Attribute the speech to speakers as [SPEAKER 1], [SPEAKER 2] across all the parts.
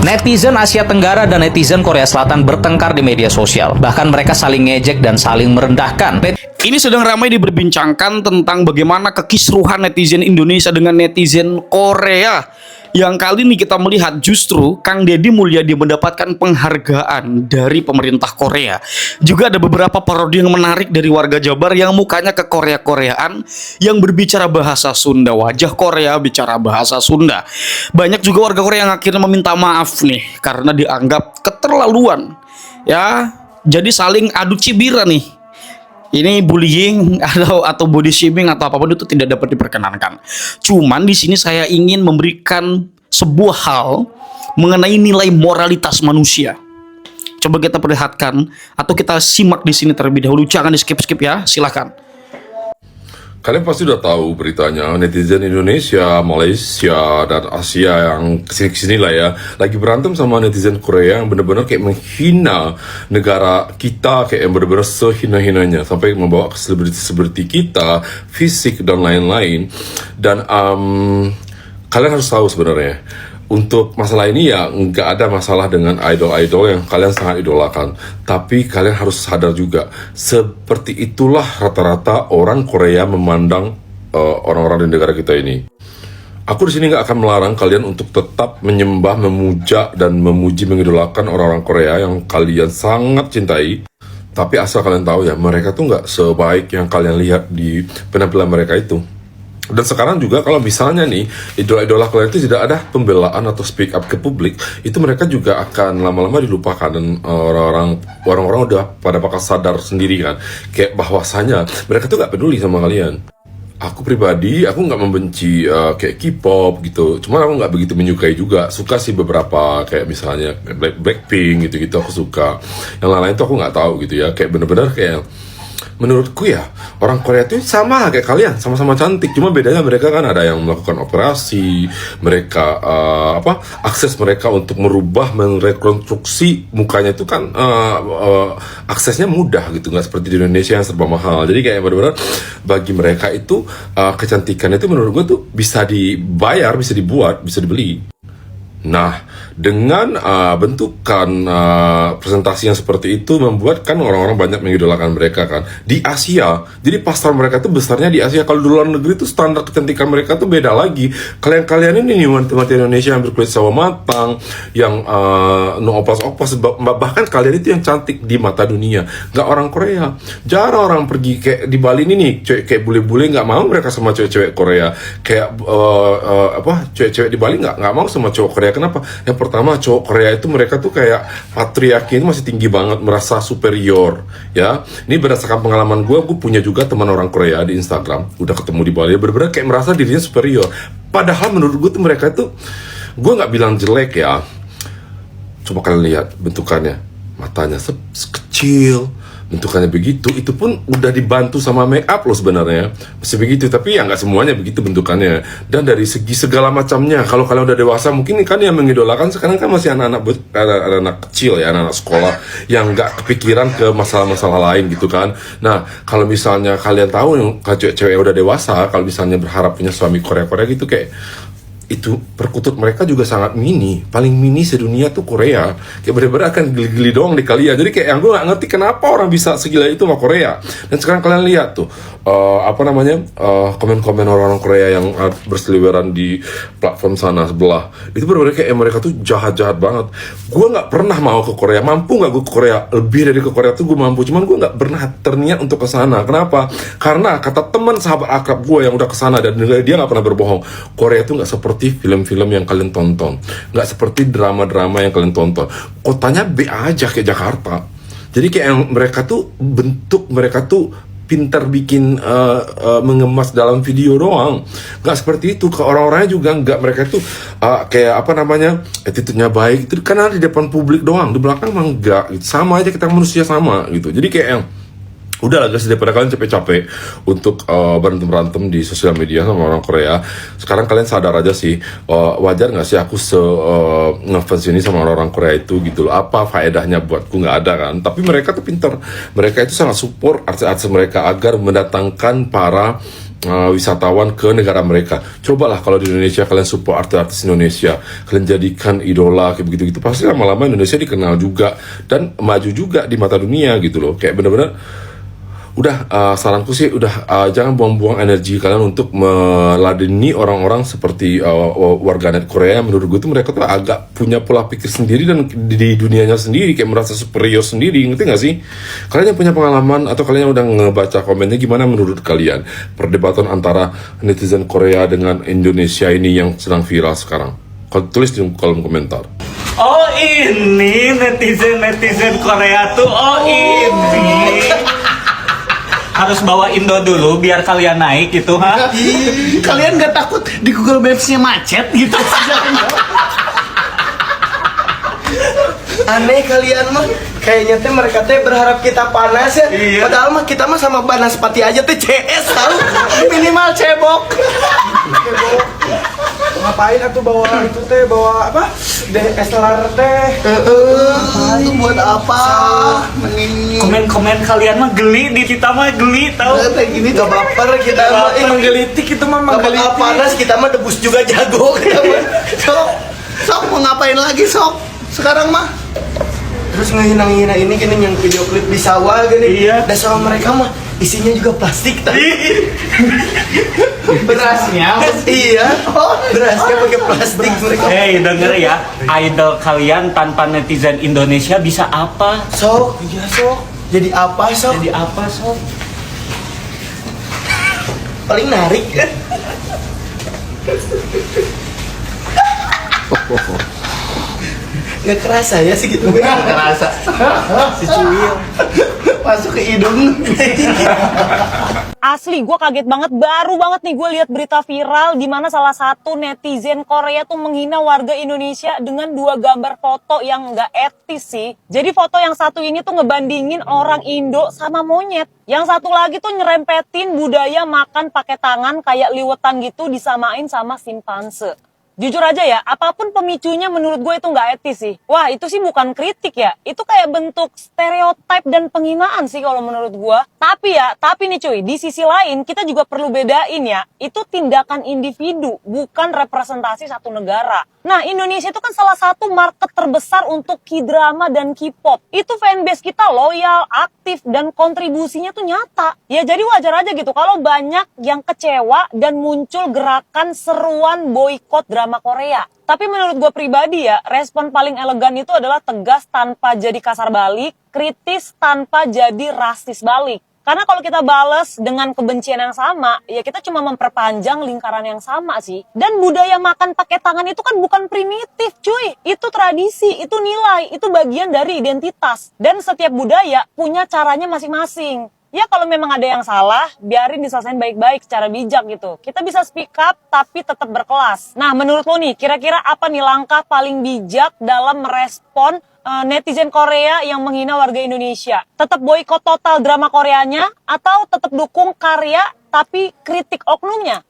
[SPEAKER 1] Netizen Asia Tenggara dan netizen Korea Selatan bertengkar di media sosial. Bahkan mereka saling ngejek dan saling merendahkan.
[SPEAKER 2] Ini sedang ramai diperbincangkan tentang bagaimana kekisruhan netizen Indonesia dengan netizen Korea. Yang kali ini kita melihat justru Kang Deddy Mulyadi mendapatkan penghargaan dari pemerintah Korea. Juga ada beberapa parodi yang menarik dari warga Jabar yang mukanya ke Korea-Koreaan, yang berbicara bahasa Sunda, wajah Korea bicara bahasa Sunda. Banyak juga warga Korea yang akhirnya meminta maaf nih karena dianggap keterlaluan. Ya, jadi saling adu cibira nih. Ini bullying atau body shaming atau apapun itu tidak dapat diperkenankan. Cuman di sini saya ingin memberikan sebuah hal mengenai nilai moralitas manusia. Coba kita perlihatkan atau kita simak di sini terlebih dahulu. Jangan di skip-skip ya, silakan.
[SPEAKER 3] Kalian pasti udah tahu beritanya, netizen Indonesia, Malaysia, dan Asia yang kesini-kesini lah ya, lagi berantem sama netizen Korea yang benar-benar kayak menghina negara kita, kayak yang benar-benar sehina-hinanya, sampai membawa ke selebriti-selebriti kita, fisik, dan lain-lain. Dan kalian harus tahu sebenarnya, untuk masalah ini ya nggak ada masalah dengan idol-idol yang kalian sangat idolakan. Tapi kalian harus sadar juga, seperti itulah rata-rata orang Korea memandang orang-orang di negara kita ini. Aku di sini nggak akan melarang kalian untuk tetap menyembah, memuja, dan memuji, mengidolakan orang-orang Korea yang kalian sangat cintai. Tapi asal kalian tahu ya, mereka tuh nggak sebaik yang kalian lihat di penampilan mereka itu. Dan sekarang juga kalau misalnya nih idola-idola kalian itu tidak ada pembelaan atau speak up ke publik, itu mereka juga akan lama-lama dilupakan. Dan orang-orang udah pada bakal sadar sendiri kan, kayak bahwasanya mereka tuh gak peduli sama kalian. Aku pribadi, aku nggak membenci kayak K-pop gitu, cuman aku nggak begitu menyukai juga. Suka sih beberapa kayak misalnya Blackpink gitu-gitu aku suka. Yang lain-lain tuh aku nggak tahu gitu ya, kayak bener-bener kayak menurutku ya, orang Korea itu sama kayak kalian, sama-sama cantik. Cuma bedanya mereka kan ada yang melakukan operasi, mereka akses mereka untuk merubah, merekonstruksi mukanya itu kan aksesnya mudah gitu, nggak seperti di Indonesia yang serba mahal. Jadi kayak benar-benar bagi mereka itu kecantikan itu menurut gue tuh bisa dibayar, bisa dibuat, bisa dibeli. Nah, dengan bentukan presentasi yang seperti itu membuat kan orang-orang banyak mengidolakan mereka kan di Asia. Jadi pasar mereka tuh besarnya di Asia. Kalau di luar negeri tuh standar kecantikan mereka tuh beda lagi. Kalian ini nih wanita Indonesia yang berkulit sawo matang, yang no oplas-oplas, bahkan kalian itu yang cantik di mata dunia. Nggak orang Korea. Jarang orang pergi kayak di Bali ini nih, kayak bule-bule nggak mau mereka sama cewek-cewek Korea. Kayak cewek-cewek di Bali nggak mau sama cowok Korea. Kenapa? Yang pertama, cowok Korea itu mereka tuh kayak patriarki itu masih tinggi banget, merasa superior ya. Ini berdasarkan pengalaman gue punya juga teman orang Korea di Instagram, udah ketemu di Bali, bener-bener kayak merasa dirinya superior. Padahal menurut gue tuh mereka tuh, gue nggak bilang jelek ya, coba kalian lihat bentukannya, matanya sekecil, bentukannya begitu, itu pun udah dibantu sama make up loh sebenarnya, masih begitu. Tapi ya nggak semuanya begitu bentukannya. Dan dari segi segala macamnya, kalau kalian udah dewasa mungkin kan yang mengidolakan sekarang kan masih anak-anak kecil ya, anak-anak sekolah yang nggak kepikiran ke masalah-masalah lain gitu kan. Nah, kalau misalnya kalian tahu yang cewek-cewek udah dewasa, kalau misalnya berharap punya suami Korea-Korea gitu, kayak itu perkutut mereka juga sangat mini, paling mini sedunia tuh Korea. Kayak bener-bener akan geli-geli doang di kalian. Jadi kayak yang gue gak ngerti kenapa orang bisa segila itu sama Korea. Dan sekarang kalian lihat tuh komen-komen orang-orang Korea yang berseliweran di platform sana sebelah. Itu bener-bener kayak mereka tuh jahat-jahat banget. Gue gak pernah mau ke Korea. Mampu gak gue ke Korea? Lebih dari ke Korea tuh gue mampu. Cuman gue gak pernah terniat untuk ke sana. Kenapa? Karena kata teman sahabat akrab gue yang udah ke sana dan dia gak pernah berbohong, Korea tuh gak seperti film-film yang kalian tonton, nggak seperti drama-drama yang kalian tonton. Kotanya B aja kayak Jakarta. Jadi kayak yang mereka tuh, bentuk mereka tuh pintar bikin mengemas dalam video doang. Nggak seperti itu. Ke orang-orangnya juga nggak. Mereka tuh kayak attitude-nya baik. Itu karena di depan publik doang, di belakang mah nggak. Sama aja, kita manusia sama gitu. Jadi kayak yang udah lah guys, daripada kalian capek-capek untuk berantem-berantem di sosial media sama orang Korea. Sekarang kalian sadar aja sih, wajar gak sih aku ngefans ini sama orang-orang Korea itu gitu loh. Apa faedahnya buatku? Gak ada kan. Tapi mereka tuh pintar, mereka itu sangat support artis-artis mereka agar mendatangkan para wisatawan ke negara mereka. Cobalah kalau di Indonesia kalian support artis-artis Indonesia, kalian jadikan idola kayak begitu-gitu, pasti lama-lama Indonesia dikenal juga dan maju juga di mata dunia gitu loh. Kayak bener-bener udah saranku sih jangan buang-buang energi kalian untuk meladeni orang-orang seperti warganet Korea. Menurut gue tuh mereka tuh agak punya pola pikir sendiri dan di dunianya sendiri kayak merasa superior sendiri, ngerti gak sih? Kalian yang punya pengalaman atau kalian yang udah ngebaca komennya, gimana menurut kalian perdebatan antara netizen Korea dengan Indonesia ini yang sedang viral sekarang? Tulis di kolom komentar.
[SPEAKER 4] Oh ini netizen Korea tuh, oh ini harus bawa Indo dulu biar kalian naik gitu, ha?
[SPEAKER 5] Kalian gak takut di Google Maps-nya macet gitu?
[SPEAKER 6] Aneh kalian mah, kayaknya teh mereka teh berharap kita panas ya.
[SPEAKER 4] Iya.
[SPEAKER 6] Padahal mah kita mah sama Banaspati aja teh CS tahu. Minimal cebok. Ngapain atuh bawa itu teh, bawa apa? DSLR teh.
[SPEAKER 5] Itu buat apa? Mending
[SPEAKER 4] Komen-komen kalian mah geli, di kita mah geli tau.
[SPEAKER 5] kayak gini
[SPEAKER 6] Gak baper kita mah,
[SPEAKER 5] menggelitik itu mah
[SPEAKER 6] gak bakal
[SPEAKER 5] menggelitik.
[SPEAKER 6] panas, kita mah debus juga jago kita mah.
[SPEAKER 5] Sok mau ngapain lagi sok? Sekarang mah
[SPEAKER 6] Terus ngehina-ngehina ini gini yang video klip di sawah gini.
[SPEAKER 4] Iya.
[SPEAKER 6] Dan sawah mereka mah isinya juga plastik tadi.
[SPEAKER 5] berasnya.
[SPEAKER 6] Iya. Berasnya pakai plastik mereka.
[SPEAKER 4] Hey, denger ya, idol kalian tanpa netizen Indonesia bisa apa?
[SPEAKER 6] Sok, iya sok. Jadi apa sok?
[SPEAKER 4] Jadi apa, sob?
[SPEAKER 6] Paling narik kan? Nggak kerasa ya segitu.
[SPEAKER 5] Nggak kerasa.
[SPEAKER 6] Si Cuil
[SPEAKER 5] Masuk ke hidung.
[SPEAKER 7] Asli, gue kaget banget, baru banget nih gue lihat berita viral di mana salah satu netizen Korea tuh menghina warga Indonesia dengan 2 gambar foto yang nggak etis sih. Jadi foto yang satu ini tuh ngebandingin orang Indo sama monyet. Yang satu lagi tuh nyerempetin budaya makan pakai tangan kayak liwetan gitu disamain sama simpanse. Jujur aja ya, apapun pemicunya menurut gue itu nggak etis sih. Wah, itu sih bukan kritik ya. Itu kayak bentuk stereotip dan penghinaan sih kalau menurut gue. Tapi nih cuy, di sisi lain kita juga perlu bedain ya. Itu tindakan individu, bukan representasi satu negara. Nah, Indonesia itu kan salah satu market terbesar untuk K-drama dan K-pop. Itu fanbase kita loyal, aktif, dan kontribusinya tuh nyata. Ya jadi wajar aja gitu kalau banyak yang kecewa dan muncul gerakan seruan boykot drama Korea. Tapi menurut gue pribadi ya, respon paling elegan itu adalah tegas tanpa jadi kasar balik, kritis tanpa jadi rasis balik. Karena kalau kita bales dengan kebencian yang sama, ya kita cuma memperpanjang lingkaran yang sama sih. Dan budaya makan pakai tangan itu kan bukan primitif cuy. Itu tradisi, itu nilai, itu bagian dari identitas. Dan setiap budaya punya caranya masing-masing. Ya kalau memang ada yang salah, biarin diselesain baik-baik secara bijak gitu. Kita bisa speak up tapi tetap berkelas. Nah menurut lo nih, kira-kira apa nih langkah paling bijak dalam merespon netizen Korea yang menghina warga Indonesia? Tetap boykot total drama Koreanya atau tetap dukung karya tapi kritik oknumnya?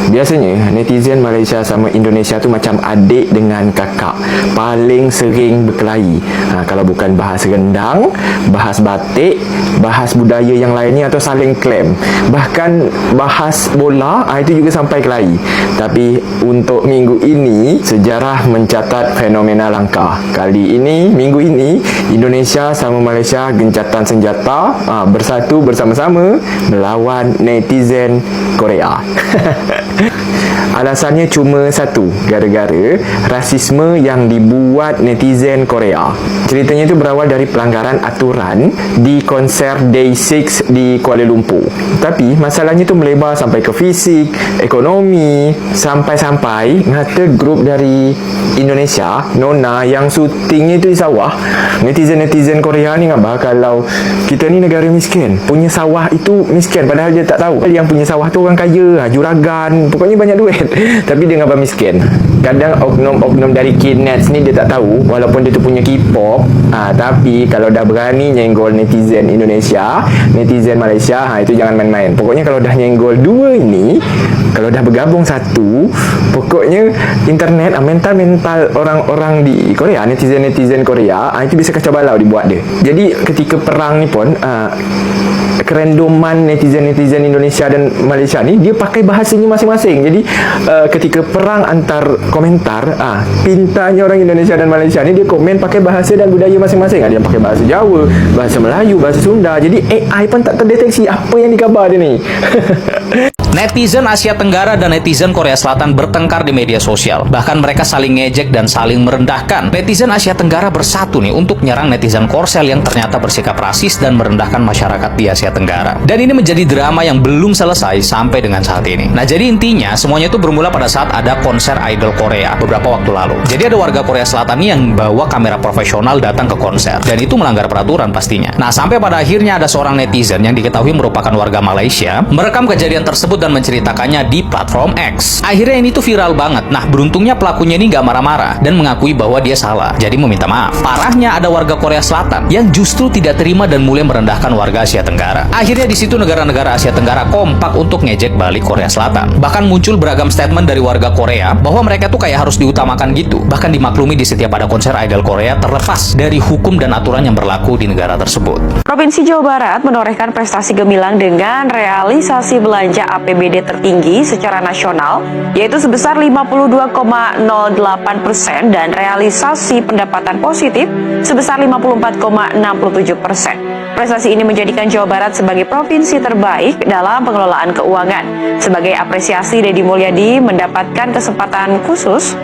[SPEAKER 8] Biasanya netizen Malaysia sama Indonesia tu macam adik dengan kakak, paling sering berkelahi. Kalau bukan bahas rendang, bahas batik, bahas budaya yang lainnya atau saling klaim. Bahkan bahas bola, itu juga sampai kelahi. Tapi untuk minggu ini, sejarah mencatat fenomena langka. Kali ini, minggu ini, Indonesia sama Malaysia gencatan senjata, bersatu bersama-sama melawan netizen Korea. Alasannya cuma satu, gara-gara rasisme yang dibuat netizen Korea. Ceritanya itu berawal dari pelanggaran aturan di konser Day6 di Kuala Lumpur. Tapi masalahnya itu melebar sampai ke fisik, ekonomi, sampai-sampai ngata grup dari Indonesia, Nona, yang syutingnya itu di sawah. Netizen-netizen Korea ni ngabah kalau kita ni negara miskin, punya sawah itu miskin, padahal dia tak tahu yang punya sawah tu orang kaya, juragan, pokoknya banyak duit. Tapi dia ngabah miskin. kadang oknum-oknum dari Knet ni dia tak tahu, walaupun dia tu punya K-pop, tapi kalau dah berani nyenggol netizen Indonesia, netizen Malaysia, itu jangan main-main. Pokoknya kalau dah nyenggol dua ini, kalau dah bergabung satu, pokoknya internet, mental-mental orang-orang di Korea, netizen-netizen Korea, itu bisa kacau balau dibuat dia. Jadi ketika perang ni pun, kerandoman netizen-netizen Indonesia dan Malaysia ni, dia pakai bahasanya masing-masing. Jadi ketika perang antar komentar, pintanya orang Indonesia dan Malaysia ni, dia komen pakai bahasa dan budaya masing-masing. Ada yang pakai bahasa Jawa, bahasa Melayu, bahasa Sunda. Jadi AI pun tak terdeteksi apa yang dikhabar dia ni.
[SPEAKER 1] Netizen Asia Tenggara dan netizen Korea Selatan bertengkar di media sosial. Bahkan mereka saling ngejek dan saling merendahkan. Netizen Asia Tenggara bersatu nih untuk nyerang netizen Korsel yang ternyata bersikap rasis dan merendahkan masyarakat di Asia Tenggara. Dan ini menjadi drama yang belum selesai sampai dengan saat ini. Nah, jadi intinya semuanya itu bermula pada saat ada konser idol Korea beberapa waktu lalu. Jadi ada warga Korea Selatan nih yang bawa kamera profesional datang ke konser. Dan itu melanggar peraturan pastinya. Nah, sampai pada akhirnya ada seorang netizen yang diketahui merupakan warga Malaysia merekam kejadian tersebut dan menceritakannya di platform X. Akhirnya ini tuh viral banget. Nah, beruntungnya pelakunya ini nggak marah-marah dan mengakui bahwa dia salah, jadi meminta maaf. Parahnya ada warga Korea Selatan yang justru tidak terima dan mulai merendahkan warga Asia Tenggara. Akhirnya di situ negara-negara Asia Tenggara kompak untuk ngejek balik Korea Selatan. Bahkan muncul beragam statement dari warga Korea bahwa mereka tuh kayak harus diutamakan gitu. Bahkan dimaklumi di setiap ada konser idol Korea terlepas dari hukum dan aturan yang berlaku di negara tersebut.
[SPEAKER 9] Provinsi Jawa Barat menorehkan prestasi gemilang dengan realisasi belanja APBD tertinggi secara nasional, yaitu sebesar 52,08% dan realisasi pendapatan positif sebesar 54,67%. Prestasi ini menjadikan Jawa Barat sebagai provinsi terbaik dalam pengelolaan keuangan. Sebagai apresiasi, Deddy Mulyadi mendapatkan kesempatan khusus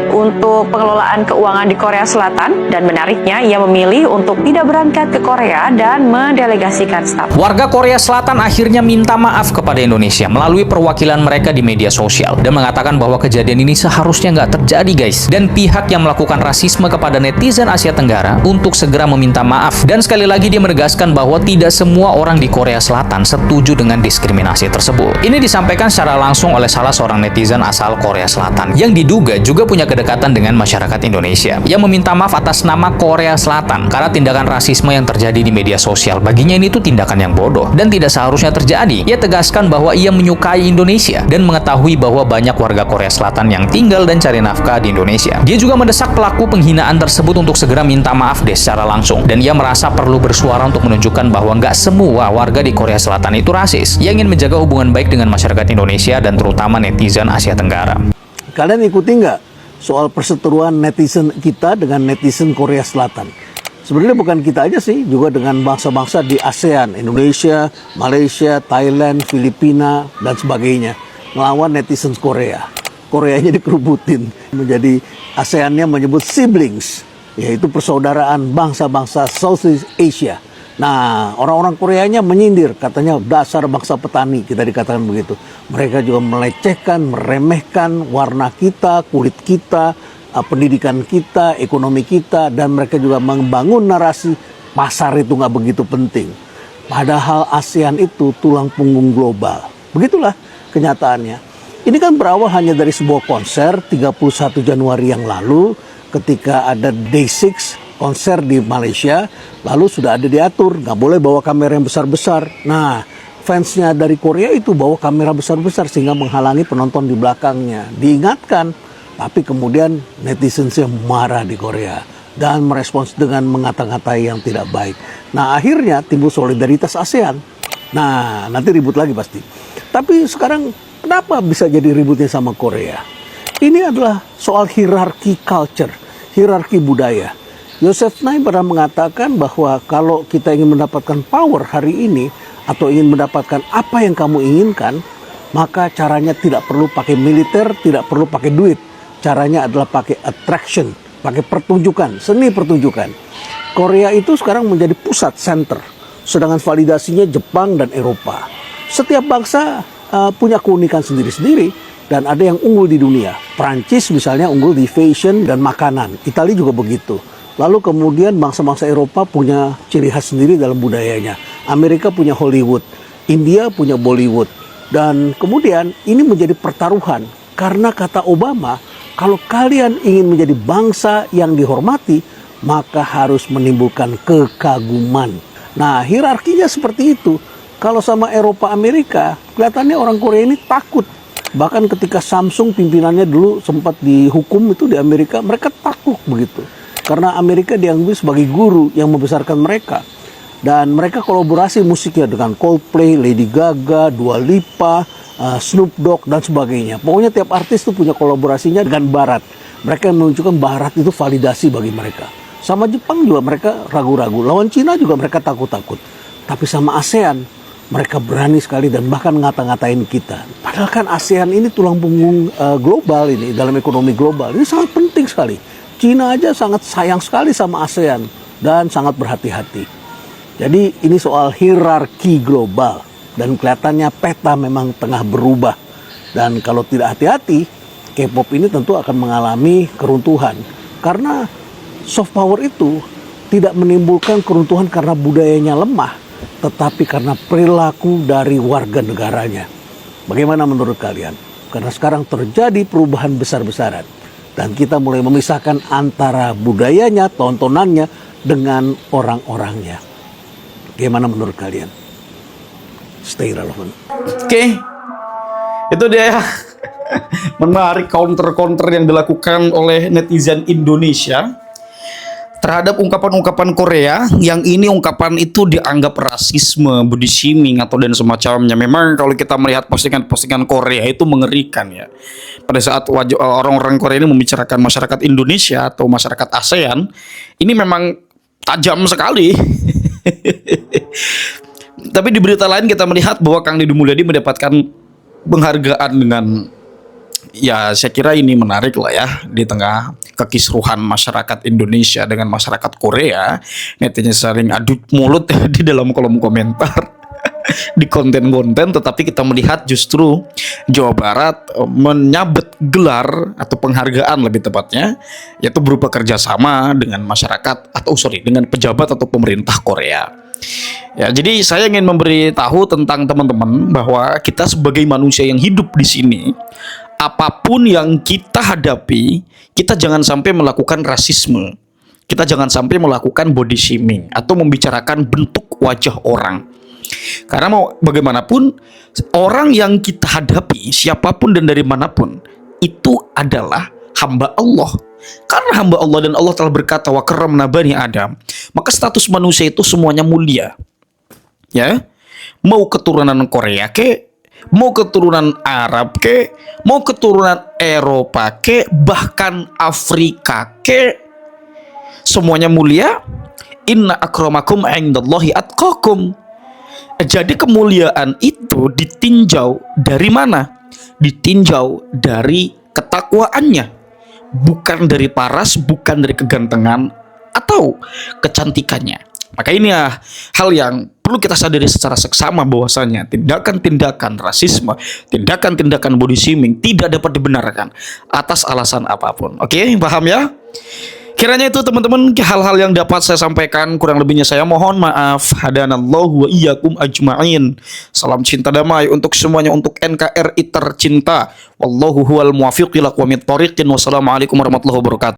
[SPEAKER 9] untuk pengelolaan keuangan di Korea Selatan, dan menariknya ia memilih untuk tidak berangkat ke Korea dan mendelegasikan staf.
[SPEAKER 1] Warga Korea Selatan akhirnya minta maaf kepada Indonesia melalui perwakilan mereka di media sosial dan mengatakan bahwa kejadian ini seharusnya nggak terjadi, guys, dan pihak yang melakukan rasisme kepada netizen Asia Tenggara untuk segera meminta maaf. Dan sekali lagi dia menegaskan bahwa tidak semua orang di Korea Selatan setuju dengan diskriminasi tersebut. Ini disampaikan secara langsung oleh salah seorang netizen asal Korea Selatan yang diduga juga punya kedekatan dengan masyarakat Indonesia, yang meminta maaf atas nama Korea Selatan karena tindakan rasisme yang terjadi di media sosial. Baginya ini tuh tindakan yang bodoh dan tidak seharusnya terjadi. Ia tegaskan bahwa ia menyukai Indonesia dan mengetahui bahwa banyak warga Korea Selatan yang tinggal dan cari nafkah di Indonesia. Dia juga mendesak pelaku penghinaan tersebut untuk segera minta maaf deh secara langsung, dan ia merasa perlu bersuara untuk menunjukkan bahwa nggak semua warga di Korea Selatan itu rasis, yang ingin menjaga hubungan baik dengan masyarakat Indonesia dan terutama netizen Asia Tenggara.
[SPEAKER 5] Kalian ikuti nggak soal perseteruan netizen kita dengan netizen Korea Selatan? Sebenarnya bukan kita aja sih, juga dengan bangsa-bangsa di ASEAN, Indonesia, Malaysia, Thailand, Filipina, dan sebagainya, melawan netizen Korea. Koreanya dikerubutin, menjadi ASEAN-nya menyebut siblings, yaitu persaudaraan bangsa-bangsa Southeast Asia. Nah, orang-orang Koreanya menyindir, katanya dasar bangsa petani, kita dikatakan begitu. Mereka juga melecehkan, meremehkan warna kita, kulit kita, pendidikan kita, ekonomi kita, dan mereka juga membangun narasi pasar itu nggak begitu penting. Padahal ASEAN itu tulang punggung global. Begitulah kenyataannya. Ini kan berawal hanya dari sebuah konser 31 Januari yang lalu, ketika ada Day6 konser di Malaysia, lalu sudah ada diatur, nggak boleh bawa kamera yang besar-besar. Nah, fansnya dari Korea itu bawa kamera besar-besar sehingga menghalangi penonton di belakangnya. Diingatkan, tapi kemudian netizen marah di Korea dan merespons dengan mengata-ngatai yang tidak baik. Nah, akhirnya timbul solidaritas ASEAN. Nah, nanti ribut lagi pasti. Tapi sekarang kenapa bisa jadi ributnya sama Korea? Ini adalah soal hierarki culture, hierarki budaya. Yosef Nye pernah mengatakan bahwa kalau kita ingin mendapatkan power hari ini atau ingin mendapatkan apa yang kamu inginkan, maka caranya tidak perlu pakai militer, tidak perlu pakai duit. Caranya adalah pakai attraction, pakai pertunjukan, seni pertunjukan. Korea itu sekarang menjadi pusat center, sedangkan validasinya Jepang dan Eropa. Setiap bangsa punya keunikan sendiri-sendiri dan ada yang unggul di dunia. Prancis misalnya unggul di fashion dan makanan, Italia juga begitu. Lalu kemudian bangsa-bangsa Eropa punya ciri khas sendiri dalam budayanya. Amerika punya Hollywood, India punya Bollywood. Dan kemudian ini menjadi pertaruhan. Karena kata Obama, Kalau kalian ingin menjadi bangsa yang dihormati, maka harus menimbulkan kekaguman. Nah, hierarkinya seperti itu. Kalau sama Eropa Amerika, kelihatannya orang Korea ini takut. Bahkan ketika Samsung pimpinannya dulu sempat dihukum itu di Amerika, mereka takut begitu. Karena Amerika dianggap sebagai guru yang membesarkan mereka. Dan mereka kolaborasi musiknya dengan Coldplay, Lady Gaga, Dua Lipa, Snoop Dogg, dan sebagainya. Pokoknya tiap artis itu punya kolaborasinya dengan Barat. Mereka menunjukkan Barat itu validasi bagi mereka. Sama Jepang juga mereka ragu-ragu. Lawan Cina juga mereka takut-takut. Tapi sama ASEAN, mereka berani sekali dan bahkan ngata-ngatain kita. Padahal kan ASEAN ini tulang punggung global ini, dalam ekonomi global. Ini sangat penting sekali. Cina aja sangat sayang sekali sama ASEAN dan sangat berhati-hati. Jadi ini soal hierarki global. Dan kelihatannya peta memang tengah berubah. Dan kalau tidak hati-hati, K-pop ini tentu akan mengalami keruntuhan. Karena soft power itu tidak menimbulkan keruntuhan karena budayanya lemah, tetapi karena perilaku dari warga negaranya. Bagaimana menurut kalian? Karena sekarang terjadi perubahan besar-besaran. Dan kita mulai memisahkan antara budayanya, tontonannya, dengan orang-orangnya. Bagaimana menurut kalian? Stay relevant.
[SPEAKER 2] Oke, itu dia ya. Menarik counter-counter yang dilakukan oleh netizen Indonesia terhadap ungkapan-ungkapan Korea yang ini ungkapan itu dianggap rasisme, body shaming atau dan semacamnya. Memang kalau kita melihat postingan-postingan Korea itu mengerikan ya. Pada saat orang-orang Korea ini membicarakan masyarakat Indonesia atau masyarakat ASEAN, ini memang tajam sekali. Tapi di berita lain kita melihat bahwa Kang Deddy Mulyadi mendapatkan penghargaan dengan, ya saya kira ini menarik lah ya, di tengah kekisruhan masyarakat Indonesia dengan masyarakat Korea. Netizen saling adu mulut di dalam kolom komentar di konten-konten, tetapi kita melihat justru Jawa Barat menyabet gelar atau penghargaan lebih tepatnya, yaitu berupa kerjasama dengan masyarakat dengan pejabat atau pemerintah Korea. Ya, jadi saya ingin memberitahu tentang teman-teman bahwa kita sebagai manusia yang hidup di sini, apapun yang kita hadapi, kita jangan sampai melakukan rasisme. Kita jangan sampai melakukan body shaming atau membicarakan bentuk wajah orang. Karena mau bagaimanapun, orang yang kita hadapi, siapapun dan dari manapun, itu adalah hamba Allah. Karena hamba Allah dan Allah telah berkata wa karramna bani Adam, maka status manusia itu semuanya mulia. Ya, mau keturunan Korea ke, mau keturunan Arab ke, mau keturunan Eropa ke, bahkan Afrika ke, semuanya mulia. Inna akramakum indallahi atqakum. Jadi kemuliaan itu ditinjau dari mana? Ditinjau dari ketakwaannya. Bukan dari paras, bukan dari kegantengan atau kecantikannya. Maka ini ya hal yang perlu kita sadari secara seksama bahwasanya tindakan-tindakan rasisme, tindakan-tindakan body shaming tidak dapat dibenarkan atas alasan apapun. Oke, paham ya? Kiranya itu teman-teman hal-hal yang dapat saya sampaikan, kurang lebihnya saya mohon maaf. Hadanallahu wa iyyakum ajma'in. Salam cinta damai untuk semuanya, untuk NKRI tercinta. Wallahu huwal muwaffiq ila aqwamit thoriqin. Wassalamualaikum warahmatullahi wabarakatuh.